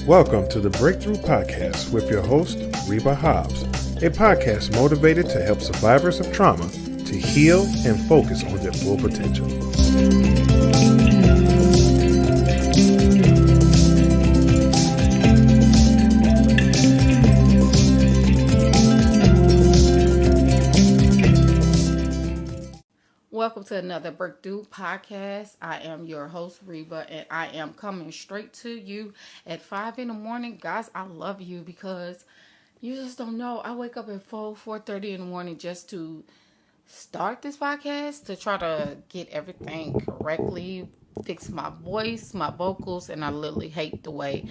Welcome to the Breakthrough Podcast with your host, Reba Hobbs, a podcast motivated to help survivors of trauma to heal and focus on their full potential. Welcome to another Breakthrough Podcast. I am your host, Reba, and I am coming straight to you at 5 in the morning. Guys, I love you because you just don't know. I wake up at 4:30 in the morning just to start this podcast, to try to get everything correctly, fix my voice, my vocals, and I literally hate the way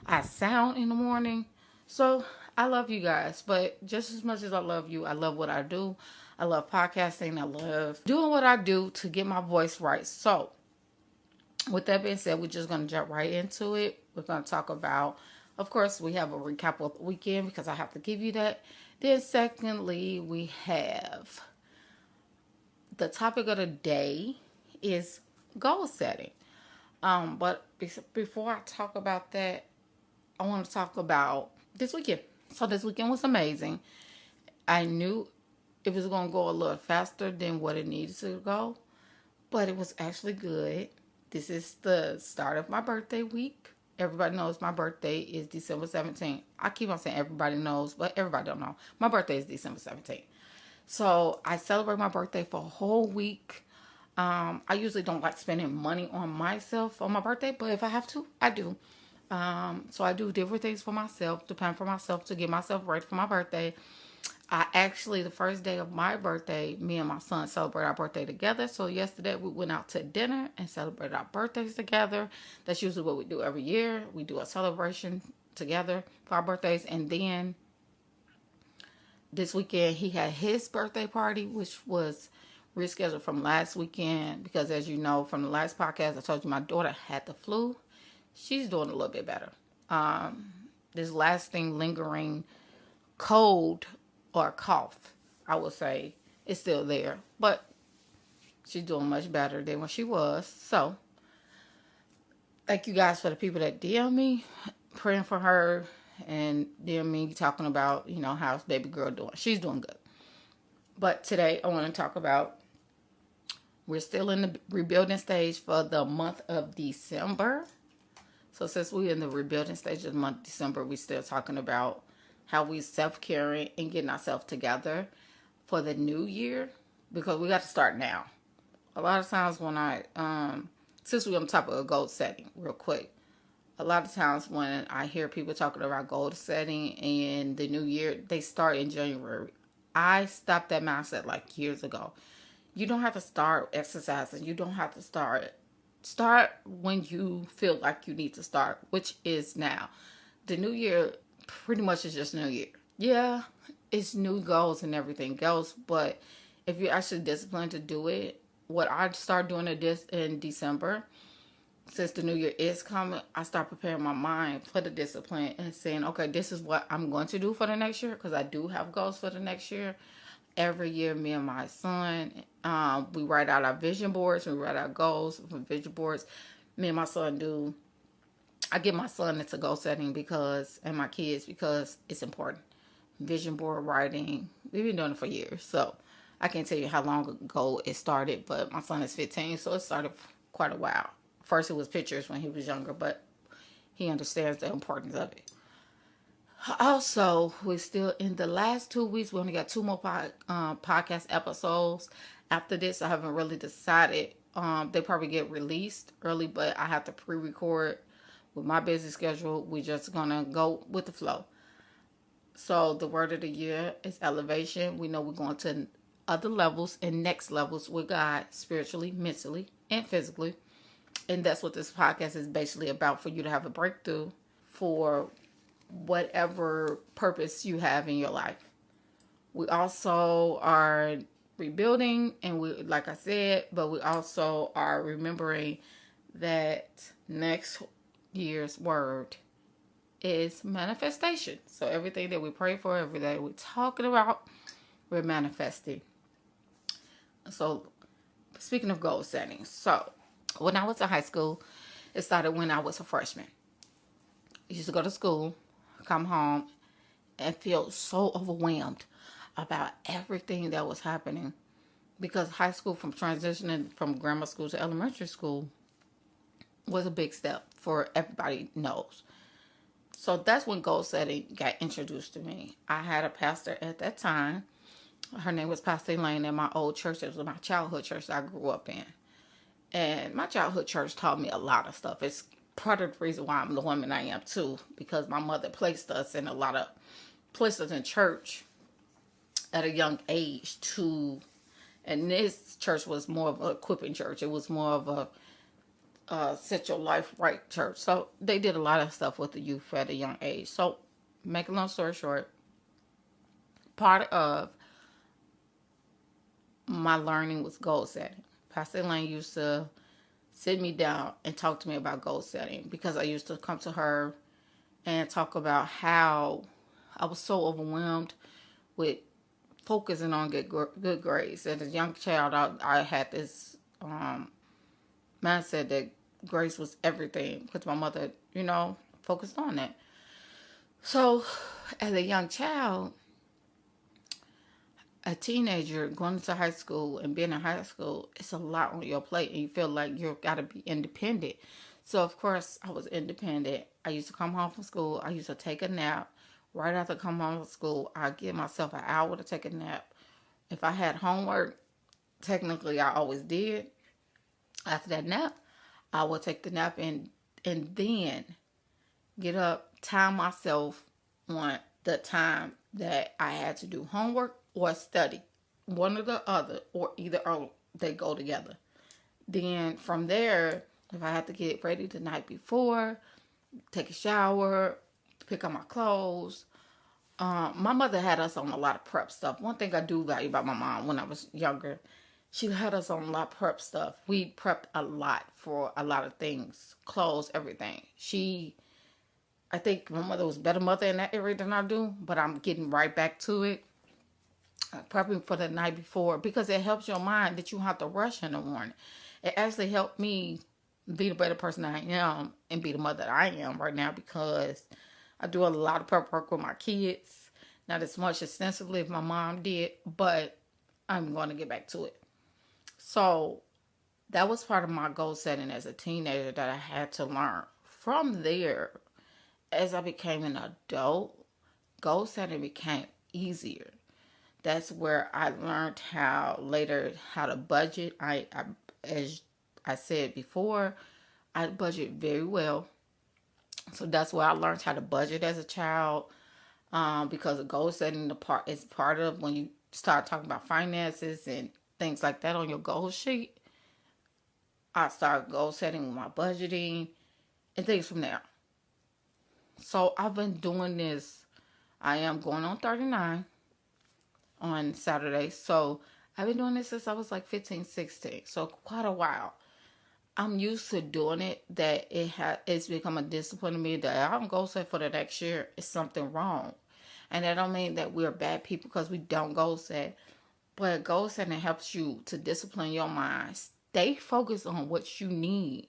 I sound in the morning. So I love you guys, but just as much as I love you, I love what I do. I love podcasting. I love doing what I do to get my voice right. So with that being said, we're just going to jump right into it. We're going to talk about, of course, we have a recap of the weekend because I have to give you that. Then secondly, we have the topic of the day is goal setting. But before I talk about that, I want to talk about this weekend. So this weekend was amazing. I knew it was going to go a little faster than what it needed to go, but it was actually good. This is the start of my birthday week. Everybody knows my birthday is December 17th. I keep on saying everybody knows, but everybody don't know. My birthday is December 17th. So I celebrate my birthday for a whole week. I usually don't like spending money on myself on my birthday, but if I have to, I do. So I do different things for myself, to plan for myself, to get myself ready for my birthday. The first day of my birthday, me and my son celebrate our birthday together. So yesterday we went out to dinner and celebrated our birthdays together. That's usually what we do every year. We do a celebration together for our birthdays. And then this weekend he had his birthday party, which was rescheduled from last weekend. Because as you know from the last podcast, I told you my daughter had the flu. She's doing a little bit better. This lasting, lingering cold or cough, I would say, is still there. But she's doing much better than what she was. So, thank you guys for the people that DM me, praying for her, and DM me talking about, how's baby girl doing. She's doing good. But today, I want to talk about, we're still in the rebuilding stage for the month of December. So, since we're in the rebuilding stage of the month of December, we're still talking about how we self-caring and getting ourselves together for the new year, because we got to start now. A lot of times when since we're on top of a goal setting real quick, a lot of times when I hear people talking about goal setting in the new year, they start in January. I stopped that mindset like years ago. You don't have to start exercising. You don't have to start when you feel like you need to start, which is now. The new year pretty much is just new year. Yeah, it's new goals and everything else, but if you're actually disciplined to do it, what I start doing in December, since the new year is coming, I start preparing my mind for the discipline and saying, okay, this is what I'm going to do for the next year, because I do have goals for the next year. Every year, me and my son, we write out our vision boards, we write our goals for vision boards. Me and my son do. I get my son into goal setting and my kids, because it's important. Vision board writing, we've been doing it for years. So I can't tell you how long ago it started, but my son is 15, so it started quite a while. First it was pictures when he was younger, but he understands the importance of it. Also, we're still in the last 2 weeks. We only got 2 more podcast episodes. After this, I haven't really decided. They probably get released early, but I have to pre-record. With my busy schedule, we're just going to go with the flow. So the word of the year is elevation. We know we're going to other levels and next levels with God, spiritually, mentally, and physically. And that's what this podcast is basically about, for you to have a breakthrough for whatever purpose you have in your life. We also are rebuilding, and like I said, but we also are remembering that next year's word is manifestation. So everything that we pray for, everything we're talking about, we're manifesting. So speaking of goal setting, so when I was in high school, it started when I was a freshman. I used to go to school, come home, and feel so overwhelmed about everything that was happening. Because high school, from transitioning from grammar school to elementary school, was a big step for everybody knows. So that's when goal setting got introduced to me. I had a pastor at that time. Her name was Pastor Elaine at my old church. It was my childhood church that I grew up in. And my childhood church taught me a lot of stuff. It's part of the reason why I'm the woman I am too, because my mother placed us in a lot of places in church at a young age too. And this church was more of an equipping church. It was more of a set your life right church. So they did a lot of stuff with the youth at a young age. So, make a long story short, part of my learning was goal setting. Pastor Elaine used to sit me down and talk to me about goal setting, because I used to come to her and talk about how I was so overwhelmed with focusing on good grades. As a young child, I had this mindset that grades was everything, because my mother, focused on that. So, as a young child, a teenager going into high school and being in high school, it's a lot on your plate, and you feel like you've got to be independent. So, of course, I was independent. I used to come home from school. I used to take a nap. Right after I come home from school, I'd give myself an hour to take a nap. If I had homework, technically I always did. After that nap, I would take the nap and then get up, time myself on the time that I had to do homework or study. One or the other, or either or, they go together. Then from there, if I had to get ready the night before, take a shower, pick up my clothes. My mother had us on a lot of prep stuff. One thing I do value about my mom when I was younger, she had us on a lot of prep stuff. We prepped a lot for a lot of things, clothes, everything. I think my mother was a better mother in that area than I do, but I'm getting right back to it. Prepping for the night before, because it helps your mind that you have to rush in the morning. It actually helped me be the better person I am and be the mother that I am right now, because I do a lot of prep work with my kids. Not as much extensively as my mom did, but I'm going to get back to it. So that was part of my goal setting as a teenager that I had to learn. From there, as I became an adult, goal setting became easier. That's where I learned how to budget. As I said before, I budget very well. So that's where I learned how to budget as a child. Because goal setting is part of when you start talking about finances and things like that on your goal sheet. I started goal setting with my budgeting and things from there. So I've been doing this. I am going on 39 on Saturday. So I've been doing this since I was like 15, 16. So quite a while. I'm used to doing it, that it's become a discipline to me that I don't goal set for the next year. It's something wrong. And that don't mean that we're bad people because we don't goal set. But goal setting helps you to discipline your mind. Stay focused on what you need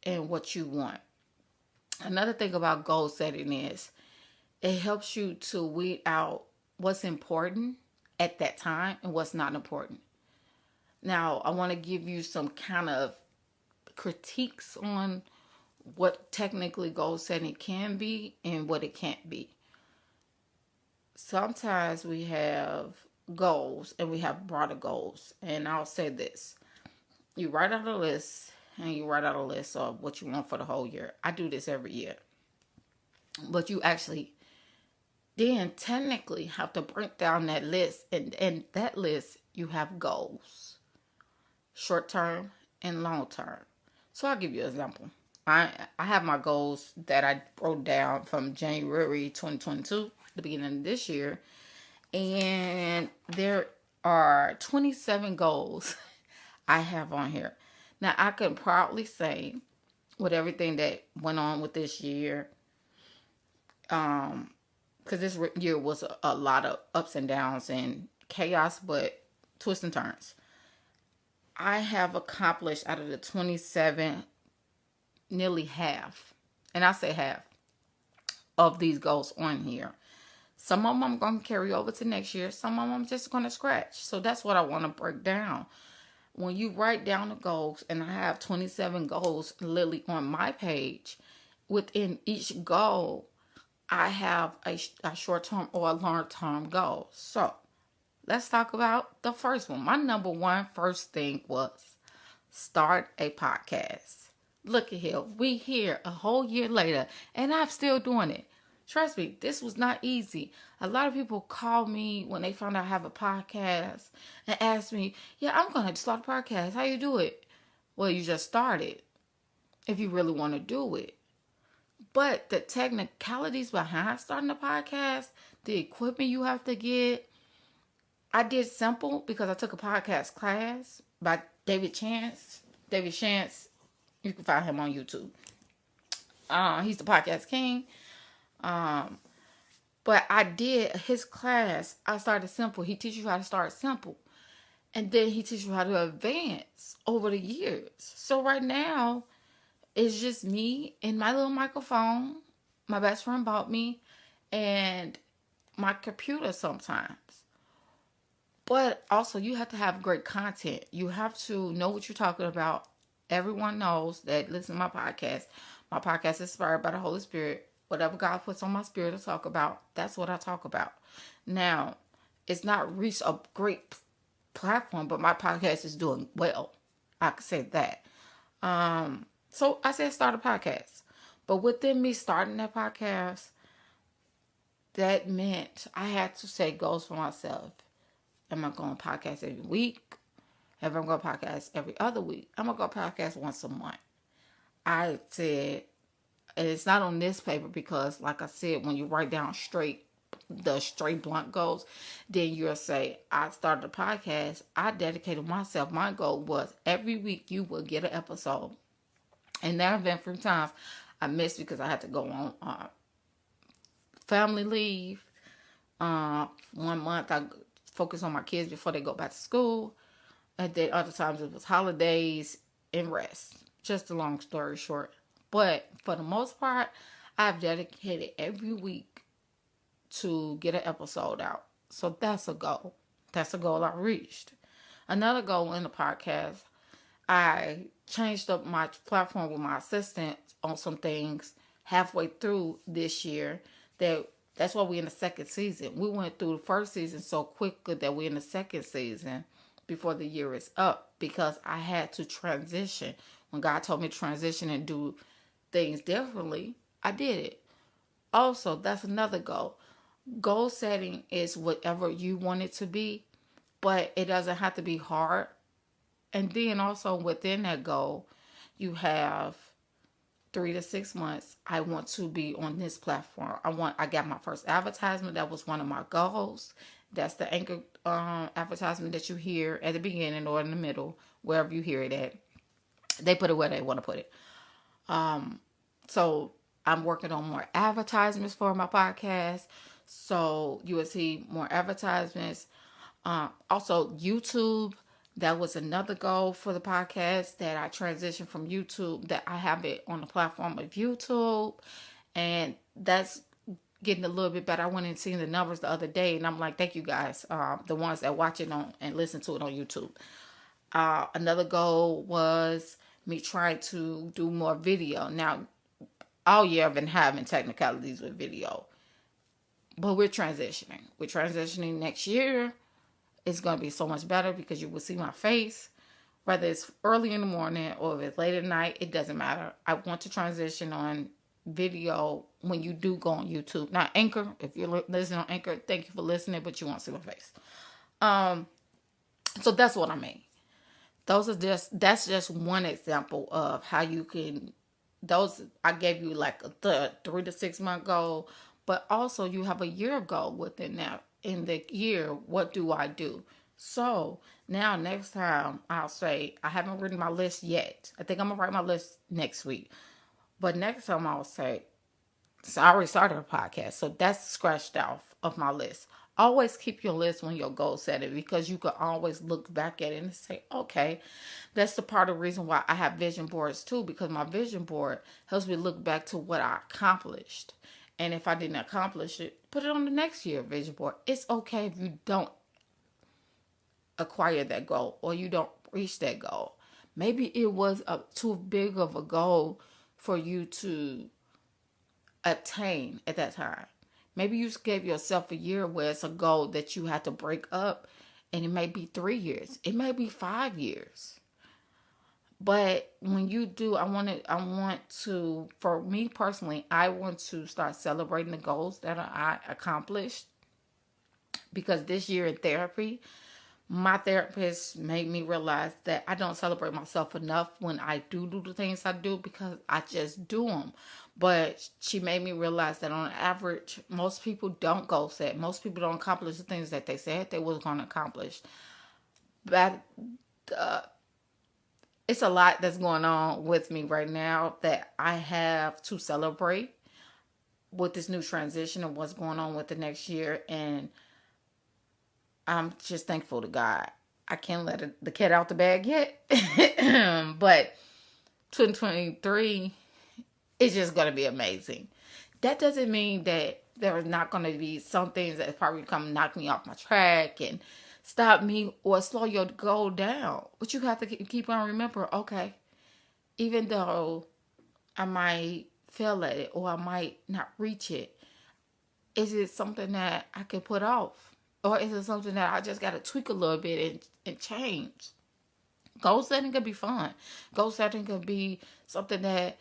and what you want. Another thing about goal setting is it helps you to weed out what's important at that time and what's not important. Now, I want to give you some kind of critiques on what technically goal setting can be and what it can't be. Sometimes we have goals and we have broader goals. And I'll say this. You write out a list of what you want for the whole year. I do this every year. But you actually then technically have to break down that list. And that list, you have goals. Short term and long term. So I'll give you an example. I have my goals that I wrote down from January 2022, the beginning of this year. And there are 27 goals I have on here. Now, I can proudly say, with everything that went on with this year, because this year was a lot of ups and downs and chaos, but twists and turns. I have accomplished out of the 27, nearly half. And I say half. of these goals on here. Some of them I'm going to carry over to next year. Some of them I'm just going to scratch. So that's what I want to break down. When you write down the goals, and I have 27 goals literally on my page, within each goal, I have a short-term or a long-term goal. So let's talk about the first one. My number one first thing was start a podcast. Look at here. We here a whole year later, and I'm still doing it. Trust me, this was not easy. A lot of people call me when they found out I have a podcast and ask me, yeah, I'm going to start a podcast. How you do it? Well, you just start it if you really want to do it. But the technicalities behind starting a podcast, the equipment you have to get, I did simple because I took a podcast class by David Chance. David Chance, you can find him on YouTube. He's the podcast king. But I did his class. I started simple. He teaches you how to start simple. And then he teaches you how to advance over the years. So right now, it's just me and my little microphone. My best friend bought me. And my computer sometimes. But also, you have to have great content. You have to know what you're talking about. Everyone knows that listen to my podcast. My podcast is inspired by the Holy Spirit. Whatever God puts on my spirit to talk about, that's what I talk about. Now, it's not reached a great platform, but my podcast is doing well. I can say that. So I said start a podcast. But within me starting that podcast, that meant I had to set goals for myself. Am I going to podcast every week? Am I going to podcast every other week? I'm going to go podcast once a month. I said, and it's not on this paper because, like I said, when you write down the straight blunt goals, then you'll say, I started a podcast. I dedicated myself. My goal was every week you will get an episode. And there have been few times I missed because I had to go on family leave. 1 month I focused on my kids before they go back to school. And then other times it was holidays and rest. Just a long story short. But for the most part, I've dedicated every week to get an episode out. So that's a goal. That's a goal I reached. Another goal in the podcast, I changed up my platform with my assistant on some things halfway through this year. That's why we're in the second season. We went through the first season so quickly that we're in the second season before the year is up because I had to transition. When God told me to transition and do things differently, I did it. Also, that's another goal. Goal setting is whatever you want it to be, but it doesn't have to be hard. And then also within that goal, you have 3 to 6 months. I want to be on this platform. I got my first advertisement. That was one of my goals. That's the Anchor advertisement that you hear at the beginning or in the middle, wherever you hear it at. They put it where they want to put it. So I'm working on more advertisements for my podcast. So you will see more advertisements. Also YouTube, that was another goal for the podcast that I transitioned from YouTube, that I have it on the platform of YouTube. And that's getting a little bit better. I went and seen the numbers the other day and I'm like, thank you guys. The ones that watch it on and listen to it on YouTube. Another goal was me trying to do more video. Now, all year I've been having technicalities with video, but we're transitioning. We're transitioning next year. It's going to be so much better because you will see my face, whether it's early in the morning or if it's late at night. It doesn't matter. I want to transition on video when you do go on YouTube. Not Anchor. If you're listening on Anchor, thank you for listening, but you won't see my face. So that's what I mean. That's just one example of how you can, I gave you like the 3 to 6 month goal, but also you have a year goal within that. In the year, what do I do? So now next time I'll say, I haven't written my list yet. I think I'm gonna write my list next week. But next time I'll say, so I already started a podcast, so that's scratched off of my list. Always keep your list when you're goal setting because you can always look back at it and say, okay, that's the part of the reason why I have vision boards too, because my vision board helps me look back to what I accomplished. And if I didn't accomplish it, put it on the next year vision board. It's okay if you don't acquire that goal or you don't reach that goal. Maybe it was too big of a goal for you to attain at that time. Maybe you gave yourself a year where it's a goal that you had to break up, and it may be 3 years. It may be 5 years. But when you do, I want to, for me personally, I want to start celebrating the goals that I accomplished. Because this year in therapy, my therapist made me realize that I don't celebrate myself enough when I do the things I do, because I just do them. But she made me realize that on average, most people don't goal set. Most people don't accomplish the things that they said they was going to accomplish. But it's a lot that's going on with me right now that I have to celebrate with this new transition of what's going on with the next year. And I'm just thankful to God. I can't let the cat out the bag yet. But 2023 is just going to be amazing. That doesn't mean that there is not going to be some things that probably come knock me off my track and stop me or slow your goal down. But you have to keep on remember, okay, even though I might fail at it or I might not reach it, is it something that I can put off? Or is it something that I just got to tweak a little bit and change? Goal setting could be fun. Goal setting could be something that,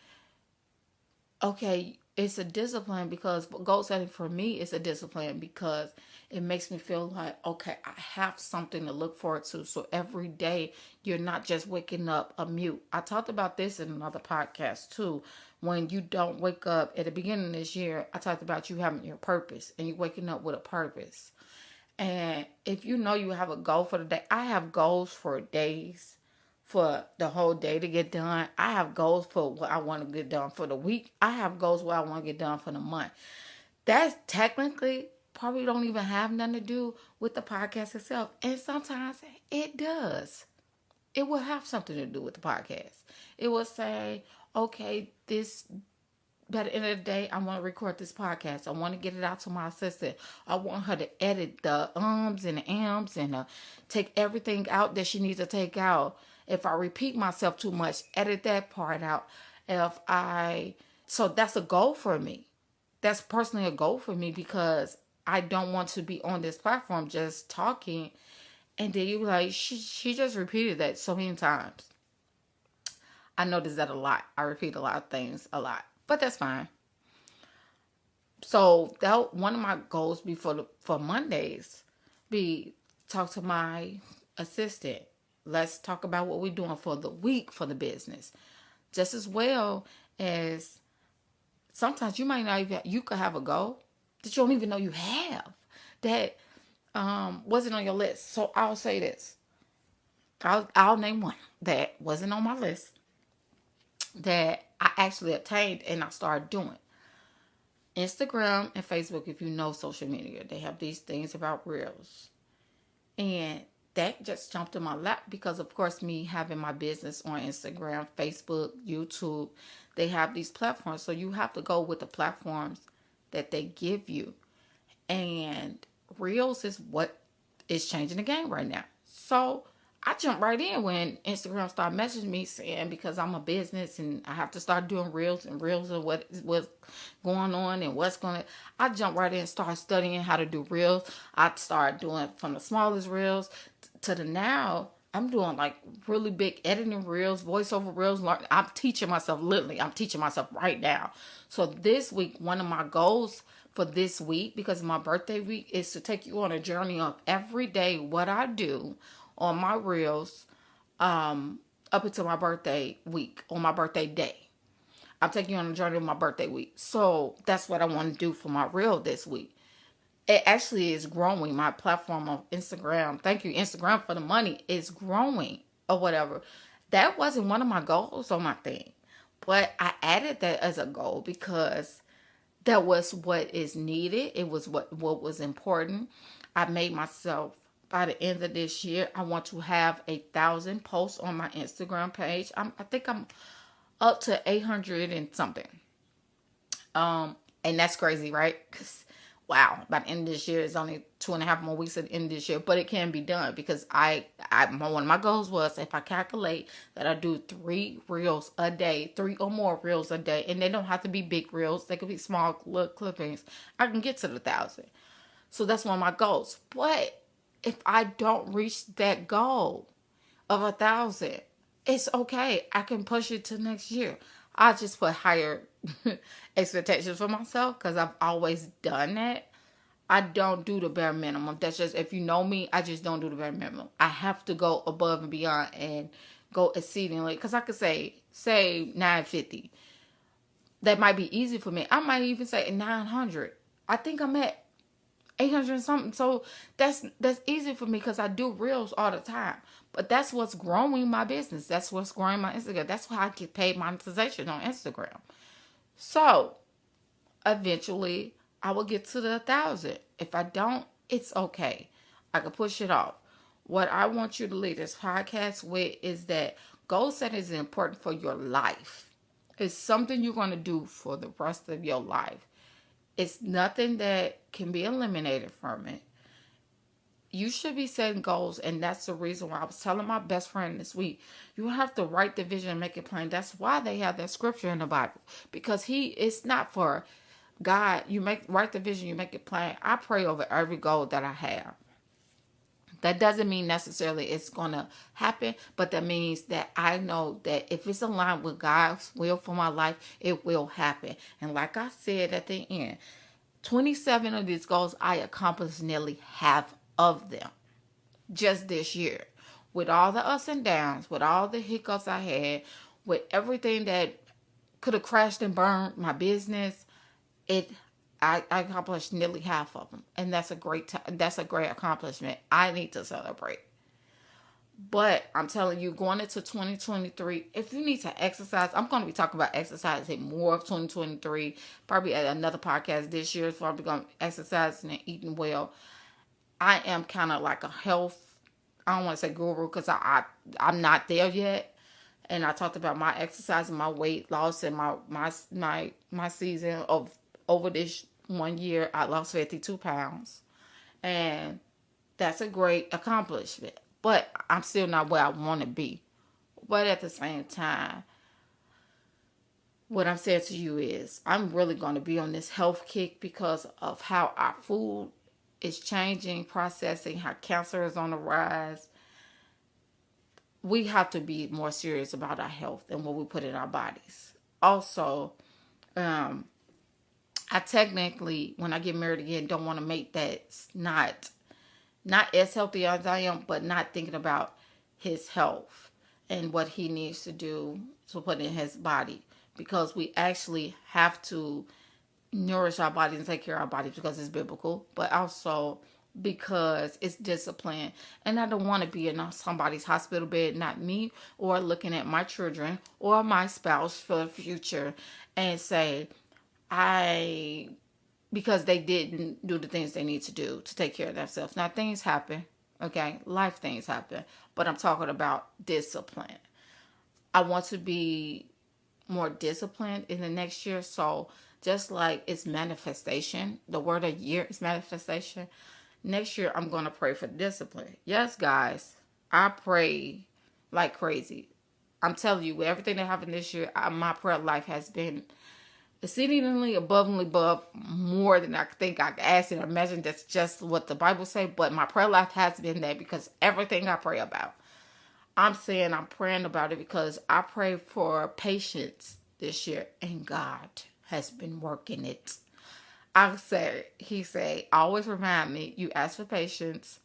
okay, it's a discipline, because goal setting for me is a discipline because it makes me feel like, okay, I have something to look forward to. So every day you're not just waking up a mute. I talked about this in another podcast too. When you don't wake up at the beginning of this year, I talked about you having your purpose and you waking up with a purpose. And if you know you have a goal for the day, I have goals for days, for the whole day to get done. I have goals for what I want to get done for the week. I have goals what I want to get done for the month. That's technically probably don't even have nothing to do with the podcast itself. And sometimes it does. It will have something to do with the podcast. It will say, okay, by the end of the day, I want to record this podcast. I want to get it out to my assistant. I want her to edit the ums and the ams and take everything out that she needs to take out. If I repeat myself too much, edit that part out. So that's a goal for me. That's personally a goal for me because I don't want to be on this platform just talking. And then you like, she just repeated that so many times. I notice that a lot. I repeat a lot of things a lot. But that's fine. So that one of my goals for Mondays be talk to my assistant. Let's talk about what we're doing for the week for the business. Just as well as sometimes you might not even, you could have a goal that you don't even know you have that wasn't on your list. So I'll say this. I'll name one that wasn't on my list that I actually obtained and I started doing. Instagram and Facebook, if you know social media, they have these things about Reels. And that just jumped in my lap because, of course, me having my business on Instagram, Facebook, YouTube, they have these platforms. So you have to go with the platforms that they give you. And Reels is what is changing the game right now. So I jumped right in when Instagram started messaging me saying, because I'm a business and I have to start doing Reels and Reels of what's going on and what's going to, I jumped right in and started studying how to do Reels. I started doing from the smallest Reels to the now, I'm doing like really big editing Reels, voiceover Reels. I'm teaching myself, literally, I'm teaching myself right now. So this week, one of my goals for this week, because of my birthday week, is to take you on a journey of every day what I do on my Reels up until my birthday week, on my birthday day. I'm taking you on a journey of my birthday week. So that's what I want to do for my Reel this week. It actually is growing. My platform on Instagram, thank you Instagram for the money, is growing or whatever. That wasn't one of my goals on my thing. But I added that as a goal because that was what is needed. It was what was important. I made myself, by the end of this year, I want to have 1,000 posts on my Instagram page. I think I'm up to 800 and something. And that's crazy, right? Because, wow, by the end of this year, it's only 2.5 more weeks at the end of this year. But it can be done because one of my goals was if I calculate that I do 3 reels a day, 3 or more reels a day, and they don't have to be big reels. They could be small little clippings. I can get to the 1,000. So that's one of my goals. But if I don't reach that goal of 1,000, it's okay. I can push it to next year. I just put higher expectations for myself because I've always done that. I don't do the bare minimum. That's just, if you know me, I just don't do the bare minimum. I have to go above and beyond and go exceedingly. Because I could say 950. That might be easy for me. I might even say 900. I think I'm at 800 and something. So that's easy for me because I do reels all the time. But that's what's growing my business. That's what's growing my Instagram. That's why I get paid monetization on Instagram. So eventually I will get to the 1,000. If I don't, it's okay. I can push it off. What I want you to leave this podcast with is that goal setting is important for your life. It's something you're going to do for the rest of your life. It's nothing that can be eliminated from it. You should be setting goals, and that's the reason why I was telling my best friend this week, you have to write the vision and make it plain. That's why they have that scripture in the Bible, because it's not for God. Write the vision, you make it plain. I pray over every goal that I have. That doesn't mean necessarily it's going to happen, but that means that I know that if it's aligned with God's will for my life, it will happen. And like I said at the end, 27 of these goals, I accomplished nearly half of them just this year. With all the ups and downs, with all the hiccups I had, with everything that could have crashed and burned my business, I accomplished nearly half of them, and that's a great accomplishment. I need to celebrate. But I'm telling you, going into 2023, if you need to exercise, I'm going to be talking about exercising more of 2023. Probably at another podcast this year, so I'm going to exercise and eating well. I am kind of like a health, I don't want to say guru, because I'm not there yet. And I talked about my exercise and my weight loss and my season of over this 1 year. I lost 52 pounds. And that's a great accomplishment. But I'm still not where I want to be. But at the same time, what I'm saying to you is I'm really going to be on this health kick because of how our food is changing, processing, how cancer is on the rise. We have to be more serious about our health and what we put in our bodies. Also, I technically, when I get married again, don't want to make that not as healthy as I am, but not thinking about his health and what he needs to do to put in his body. Because we actually have to nourish our bodies and take care of our bodies because it's biblical, but also because it's discipline. And I don't want to be in somebody's hospital bed, not me, or looking at my children or my spouse for the future and say, because they didn't do the things they need to do to take care of themselves. Now, things happen, okay? Life things happen, but I'm talking about discipline. I want to be more disciplined in the next year, so just like it's manifestation, the word of year is manifestation. Next year, I'm going to pray for discipline. Yes, guys, I pray like crazy. I'm telling you, with everything that happened this year, my prayer life has been exceedingly above more than I think I could ask and imagine. That's just what the Bible say. But my prayer life has been there because everything I pray about, I'm praying about it because I pray for patience this year, and God has been working it. He said, always remind me, you ask for patience,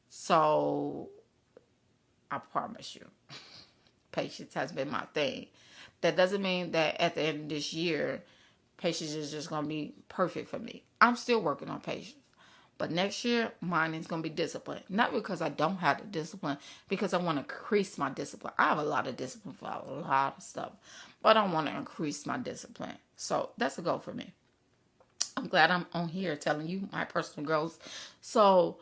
so I promise you, patience has been my thing. That doesn't mean that at the end of this year, patience is just going to be perfect for me. I'm still working on patience. But next year, mine is going to be discipline. Not because I don't have the discipline, because I want to increase my discipline. I have a lot of discipline for a lot of stuff, but I want to increase my discipline. So that's a goal for me. I'm glad I'm on here telling you my personal goals. So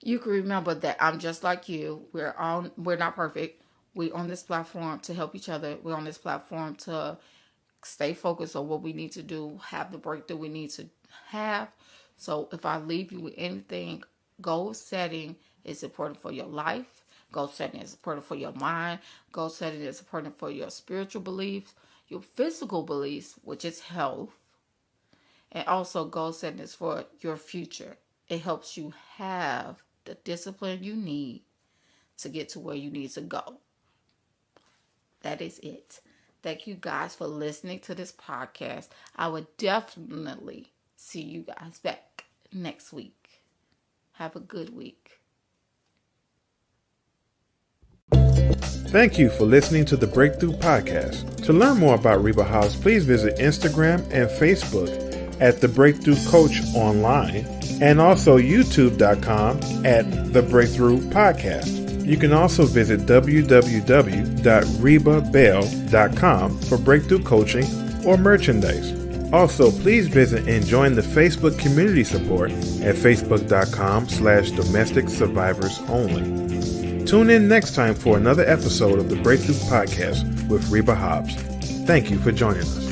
you can remember that I'm just like you. We're not perfect. We're on this platform to help each other. We're on this platform to stay focused on what we need to do, have the breakthrough we need to have. So if I leave you with anything, goal setting is important for your life. Goal setting is important for your mind. Goal setting is important for your spiritual beliefs, your physical beliefs, which is health. And also goal setting is for your future. It helps you have the discipline you need to get to where you need to go. That is it. Thank you guys for listening to this podcast. I would definitely see you guys back next week. Have a good week. Thank you for listening to the Breakthrough Podcast. To learn more about Reba Hobbs, please visit Instagram and Facebook at The Breakthrough Coach Online, and also youtube.com at The Breakthrough Podcast. You can also visit www.rebabell.com for breakthrough coaching or merchandise. Also, please visit and join the Facebook community support at facebook.com/domestic survivors only. Tune in next time for another episode of the Breakthrough Podcast with Reba Hobbs. Thank you for joining us.